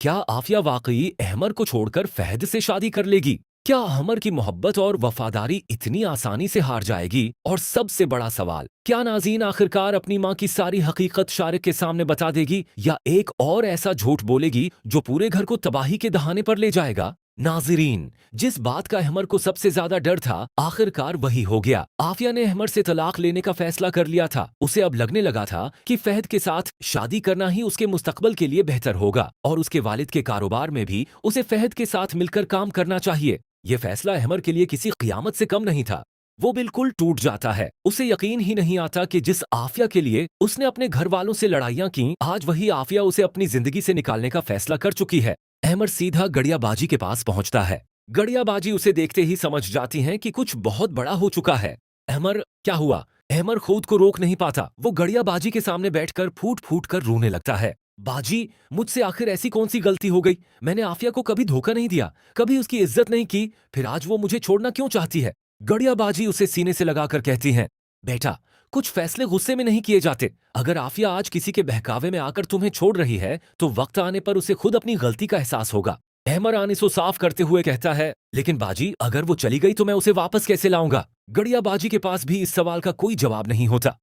क्या आफिया वाकई अहमर को छोड़कर फहद से शादी कर लेगी? क्या अहमर की मोहब्बत और वफादारी इतनी आसानी से हार जाएगी? और सबसे बड़ा सवाल, क्या नाज़ीन आखिरकार अपनी माँ की सारी हकीकत शारिक के सामने बता देगी, या एक और ऐसा झूठ बोलेगी जो पूरे घर को तबाही के दहाने पर ले जाएगा? नाज़रीन, जिस बात का अहमर को सबसे ज्यादा डर था, आखिरकार वही हो गया। आफिया ने अहमर से तलाक लेने का फैसला कर लिया था। उसे अब लगने लगा था कि फहद के साथ शादी करना ही उसके मुस्तकबल के लिए बेहतर होगा, और उसके वालिद के कारोबार में भी उसे फहद के साथ मिलकर काम करना चाहिए। यह फैसला अहमर के लिए किसी क़ियामत से कम नहीं था। वो बिल्कुल टूट जाता है। उसे यकीन ही नहीं आता कि जिस आफिया के लिए उसने अपने घर वालों से लड़ाइयां की, आज वही आफिया उसे अपनी जिंदगी से निकालने का फैसला कर चुकी है। अहमर सीधा गड़ियाबाजी के पास पहुंचता है। गड़ियाबाजी उसे देखते ही समझ जाती है कि कुछ बहुत बड़ा हो चुका है। अहमर, क्या हुआ? अहमर खुद को रोक नहीं पाता। वो गड़ियाबाजी के सामने बैठकर फूट फूट कर रोने लगता है। बाजी, मुझसे आखिर ऐसी कौन सी गलती हो गई? मैंने आफिया को कभी धोखा नहीं दिया, कभी उसकी इज्जत नहीं की, फिर आज वो मुझे छोड़ना क्यों चाहती है? गड़ियाबाजी उसे सीने से लगाकर कहती हैं, बेटा, कुछ फैसले गुस्से में नहीं किए जाते। अगर आफिया आज किसी के बहकावे में आकर तुम्हें छोड़ रही है, तो वक्त आने पर उसे खुद अपनी गलती का एहसास होगा। अहमर आनिसो साफ करते हुए कहता है, लेकिन बाजी, अगर वो चली गई तो मैं उसे वापस कैसे लाऊंगा? गड़ियाबाजी के पास भी इस सवाल का कोई जवाब नहीं होता।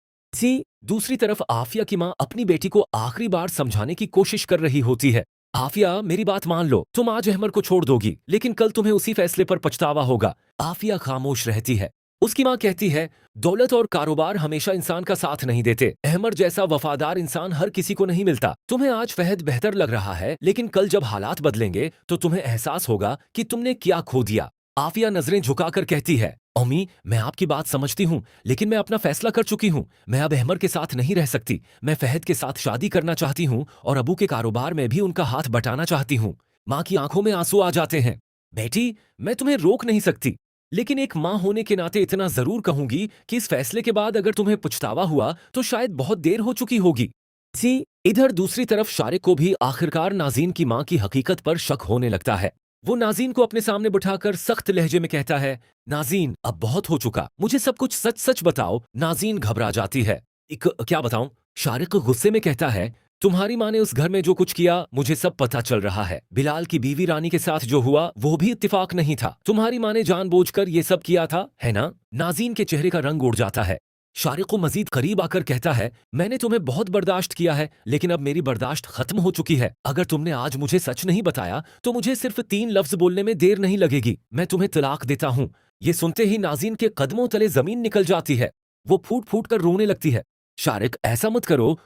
दूसरी तरफ आफिया की माँ अपनी बेटी को आखिरी बार समझाने की कोशिश कर रही होती है। आफिया, मेरी बात मान लो, तुम आज अहमर को छोड़ दोगी, लेकिन कल तुम्हें उसी फैसले पर पछतावा होगा। आफिया खामोश रहती है। उसकी माँ कहती है, दौलत और कारोबार हमेशा इंसान का साथ नहीं देते। अहमर जैसा वफादार इंसान हर किसी को नहीं मिलता। तुम्हें आज फहद बेहतर लग रहा है, लेकिन कल जब हालात बदलेंगे तो तुम्हें एहसास होगा कि तुमने क्या खो दिया। आफिया नजरें झुकाकर कहती है, अम्मी, मैं आपकी बात समझती हूँ, लेकिन मैं अपना फैसला कर चुकी हूँ। मैं अब अहमर के साथ नहीं रह सकती। मैं फहद के साथ शादी करना चाहती हूँ और अबू के कारोबार में भी उनका हाथ बटाना चाहती हूँ। माँ की आंखों में आंसू आ जाते हैं। बेटी, मैं तुम्हें रोक नहीं सकती, लेकिन एक माँ होने के नाते इतना जरूर कहूंगी कि इस फैसले के बाद अगर तुम्हें पछतावा हुआ तो शायद बहुत देर हो चुकी होगी। इधर दूसरी तरफ शारिक को भी आखिरकार नाज़ीन की माँ की हकीकत पर शक होने लगता है। वो नाज़ीन को अपने सामने बिठाकर सख्त लहजे में कहता है, नाज़ीन, अब बहुत हो चुका, मुझे सब कुछ सच सच बताओ। नाज़ीन घबरा जाती है। क्या बताऊं? शारिक गुस्से में कहता है, तुम्हारी माँ ने उस घर में जो कुछ किया मुझे सब पता चल रहा है। बिलाल की बीवी रानी के साथ जो हुआ वो भी इत्तेफाक नहीं था। तुम्हारी माँ ने जानबूझकर ये सब किया था, है ना? नाज़ीन के चेहरे का रंग उड़ जाता है। शारिक को मजीद करीब आकर कहता है, मैंने तुम्हें बहुत बर्दाश्त किया है, लेकिन अब मेरी बर्दाश्त खत्म हो चुकी है। अगर तुमने आज मुझे सच नहीं बताया तो मुझे सिर्फ 3 लफ्ज बोलने में देर नहीं लगेगी। मैं तुम्हें तलाक देता हूँ। ये सुनते ही नाज़ीन के कदमों तले जमीन निकल जाती है। वो फूट फूट कर रोने लगती है। शारिक, ऐसा मत करो,